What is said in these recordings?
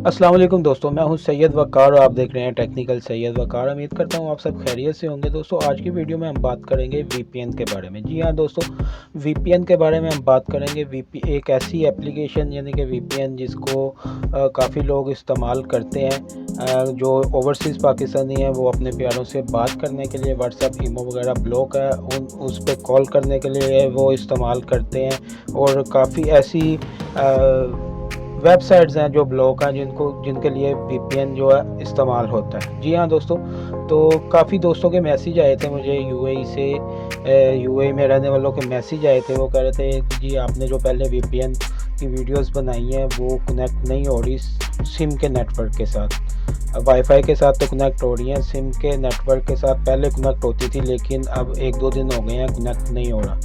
अस्सलाम वालेकुम दोस्तों, मैं हूं सैयद वकार और आप देख रहे हैं टेक्निकल सैयद वकार। उम्मीद करता हूं आप सब खैरियत से होंगे। दोस्तों, आज की वीडियो में हम बात करेंगे वीपीएन के बारे में। जी हां दोस्तों, वीपीएन के बारे में हम बात करेंगे। एक ऐसी एप्लीकेशन यानी कि वीपीएन जिसको काफ़ी लोग इस्तेमाल करते हैं, जो ओवरसीज़ पाकिस्तानी हैं वो अपने प्यारों से बात करने के लिए व्हाट्सएप IMO वगैरह ब्लॉक है उस पर कॉल करने के लिए वो इस्तेमाल करते हैं। और काफ़ी ऐसी वेबसाइट्स हैं जो ब्लॉक हैं जिनके लिए VPN जो है इस्तेमाल होता है। जी हाँ दोस्तों, तो काफ़ी दोस्तों के मैसेज आए थे मुझे UAE से, UAE में रहने वालों के मैसेज आए थे। वो कह रहे थे कि जी आपने जो पहले VPN की वीडियोस बनाई हैं वो कनेक्ट नहीं हो रही सिम के नेटवर्क के साथ। वाईफाई के साथ तो कनेक्ट हो रही हैं, सिम के नेटवर्क के साथ पहले कनेक्ट होती थी, लेकिन अब 1-2 दिन हो गए हैं कनेक्ट नहीं हो रहा।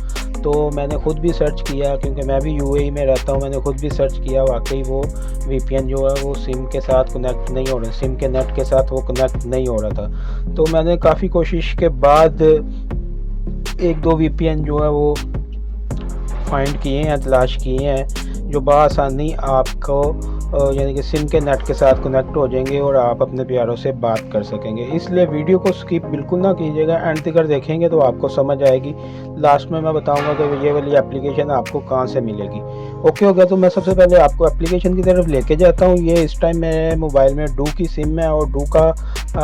तो मैंने ख़ुद भी सर्च किया, क्योंकि मैं भी UAE में रहता हूँ। मैंने ख़ुद भी सर्च किया, वाकई वो VPN जो है वो सिम के साथ कनेक्ट नहीं हो रहा, सिम के नेट के साथ वो कनेक्ट नहीं हो रहा था। तो मैंने काफ़ी कोशिश के बाद 1-2 VPN जो है वो फाइंड किए हैं, तलाश किए हैं, जो बआसानी आपको यानी कि सिम के नेट के साथ कनेक्ट हो जाएंगे और आप अपने प्यारों से बात कर सकेंगे। इसलिए वीडियो को स्किप बिल्कुल ना कीजिएगा, एंड तक देखेंगे तो आपको समझ आएगी। लास्ट में मैं बताऊंगा कि ये वाली एप्लीकेशन आपको कहां से मिलेगी। ओके हो गया, तो मैं सबसे पहले आपको एप्लीकेशन की तरफ लेके जाता हूं। ये इस टाइम मेरे मोबाइल में डू की सिम है और डू का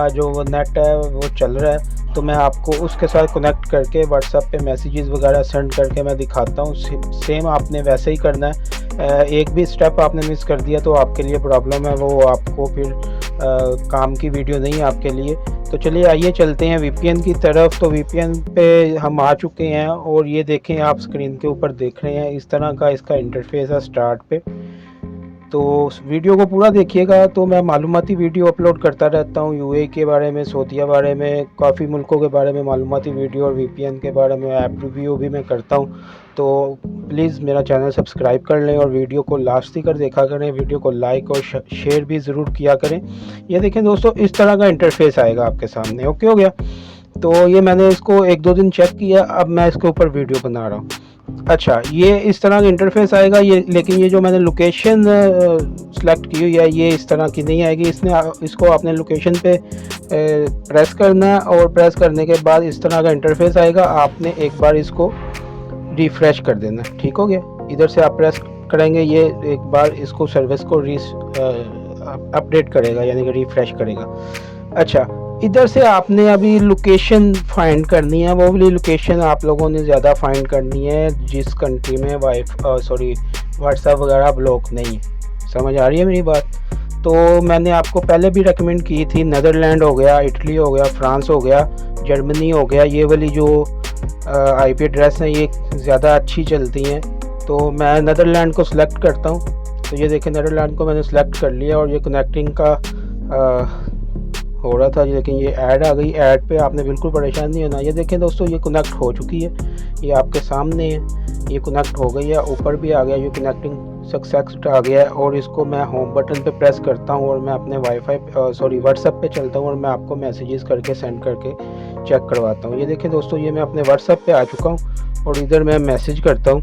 जो नेट है वो चल रहा है। तो मैं आपको उसके साथ कनेक्ट करके व्हाट्सएप पे मैसेजेस वगैरह सेंड करके मैं दिखाता हूँ। सेम आपने वैसे ही करना है। एक भी स्टेप आपने मिस कर दिया तो आपके लिए प्रॉब्लम है, वो आपको फिर काम की वीडियो नहीं है आपके लिए। तो चलिए आइए चलते हैं VPN की तरफ। तो VPN पे हम आ चुके हैं और ये देखें, आप स्क्रीन के ऊपर देख रहे हैं, इस तरह का इसका इंटरफेस है स्टार्ट पे। तो वीडियो को पूरा देखिएगा। तो मैं मालूमाती वीडियो अपलोड करता रहता हूँ, UAE के बारे में, सऊदीया बारे में, काफ़ी मुल्कों के बारे में मालूमाती वीडियो, और VPN के बारे में ऐप रिव्यू भी मैं करता हूँ। तो प्लीज़ मेरा चैनल सब्सक्राइब कर लें और वीडियो को लास्ट तक देखा करें। वीडियो को लाइक और शेयर भी ज़रूर किया करें। ये देखें दोस्तों, इस तरह का इंटरफेस आएगा आपके सामने। ओके हो गया, तो ये मैंने इसको 1-2 दिन चेक किया, अब मैं इसके ऊपर वीडियो बना रहा हूँ। अच्छा, ये इस तरह का इंटरफेस आएगा ये, लेकिन ये जो मैंने लोकेशन सेलेक्ट की हुई है ये इस तरह की नहीं आएगी। इसको आपने लोकेशन पे प्रेस करना है और प्रेस करने के बाद इस तरह का इंटरफेस आएगा। आपने एक बार इसको रिफ़्रेश कर देना। ठीक हो गया, इधर से आप प्रेस करेंगे, ये एक बार इसको सर्विस को अपडेट करेगा, यानी कि रिफ़्रेश करेगा। अच्छा, इधर से आपने अभी लोकेशन फाइंड करनी है। वो वाली लोकेशन आप लोगों ने ज़्यादा फाइंड करनी है जिस कंट्री में व्हाट्सएप वगैरह ब्लॉक नहीं है। समझ आ रही है मेरी बात? तो मैंने आपको पहले भी रेकमेंड की थी, नीदरलैंड हो गया, इटली हो गया, फ्रांस हो गया, जर्मनी हो गया। ये वाली जो IP एड्रेस हैं ये ज़्यादा अच्छी चलती हैं। तो मैं नीदरलैंड को सिलेक्ट करता हूँ। तो ये देखें, नीदरलैंड को मैंने सेलेक्ट कर लिया और ये कनेक्टिंग का हो रहा था, लेकिन ये ऐड आ गई। ऐड पे आपने बिल्कुल परेशान नहीं होना। ये देखें दोस्तों, ये कनेक्ट हो चुकी है, ये आपके सामने है, ये कनेक्ट हो गई है, ऊपर भी आ गया, ये कनेक्टिंग सक्सेस आ गया है। और इसको मैं होम बटन पे प्रेस करता हूँ और मैं अपने व्हाट्सएप पे चलता हूँ और मैं आपको मैसेजेस करके सेंड करके चेक करवाता हूँ। ये देखें दोस्तों, ये मैं अपने व्हाट्सएप पे आ चुका हूँ और इधर मैं मैसेज करता हूँ।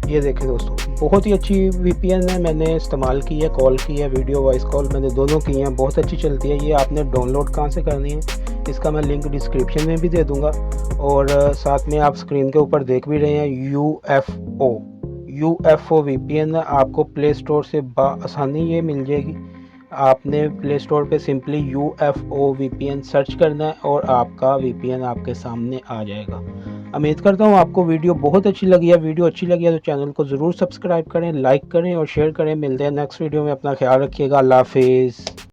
ये देखें दोस्तों, बहुत ही अच्छी VPN है, मैंने इस्तेमाल की है, कॉल की है, वीडियो वॉइस कॉल मैंने दोनों की हैं, बहुत अच्छी चलती है। ये आपने डाउनलोड कहाँ से करनी है इसका मैं लिंक डिस्क्रिप्शन में भी दे दूंगा। और साथ में आप स्क्रीन के ऊपर देख भी रहे हैं, UFO VPN आपको प्ले स्टोर से आसानी ये मिल जाएगी। आपने प्ले स्टोर पे सिंपली UFO VPN सर्च करना है और आपका VPN आपके सामने आ जाएगा। उम्मीद करता हूँ आपको वीडियो बहुत अच्छी लगी है। वीडियो अच्छी लगी है तो चैनल को ज़रूर सब्सक्राइब करें, लाइक करें और शेयर करें। मिलते हैं नेक्स्ट वीडियो में, अपना ख्याल रखिएगा। अल्लाह हाफिज़।